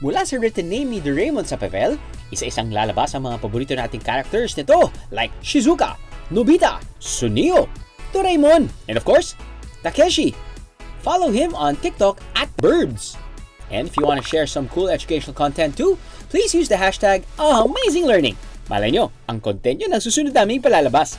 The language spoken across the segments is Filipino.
Mula sa written name ni Doraemon sa papel, isa-isang lalabas ang mga paborito nating characters nito like Shizuka, Nobita, Sunio, Doraemon, and of course, Takeshi. Follow him on TikTok at Birds. And if you want to share some cool educational content too, please use the hashtag #AmazingLearning. Malay nyo, ang content nyo ng susunod naming palalabas.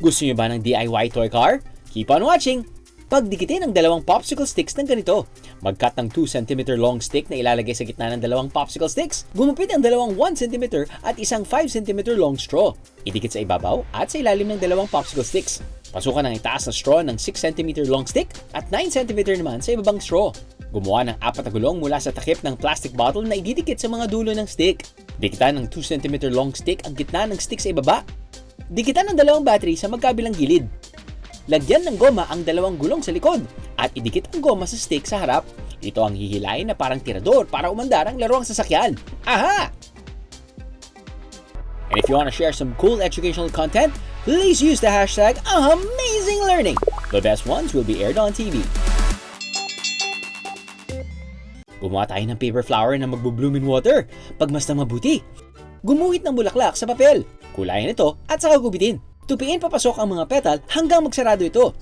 Gusto nyo ba ng DIY toy car? Keep on watching! Pagdikitin ang dalawang popsicle sticks ng ganito. Mag-cut ng 2 cm long stick na ilalagay sa gitna ng dalawang popsicle sticks. Gumupit ang dalawang 1 cm at isang 5 cm long straw. Idikit sa ibabaw at sa ilalim ng dalawang popsicle sticks. Pasukan ng itaas na straw ng 6 cm long stick at 9 cm naman sa ibabang straw. Gumawa ng 4 na gulong mula sa takip ng plastic bottle na ididikit sa mga dulo ng stick. Dikitan ng 2 cm long stick ang gitna ng stick sa ibaba. Dikitan ng dalawang battery sa magkabilang gilid. Lagyan ng goma ang dalawang gulong sa likod at idikit ang goma sa stick sa harap. Ito ang hihilain na parang tirador para umandar ang laruang sasakyan. Aha! And if you want to share some cool educational content, please use the hashtag #AmazingLearning. The best ones will be aired on TV. Gumawa tayo ng paper flower na magbo-bloom in water. Pagmasdan mabuti. Gumuhit ng bulaklak sa papel. Kulayan ito at saka gubitin. Tupiin papasok ang mga petal hanggang magsarado ito.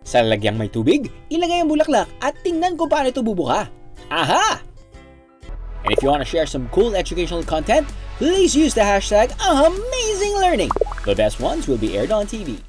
Sa lalagyang may tubig, ilagay ang bulaklak at tingnan kung paano ito bubuka. Aha! And if you want to share some cool educational content, please use the hashtag #AmazingLearning. The best ones will be aired on TV.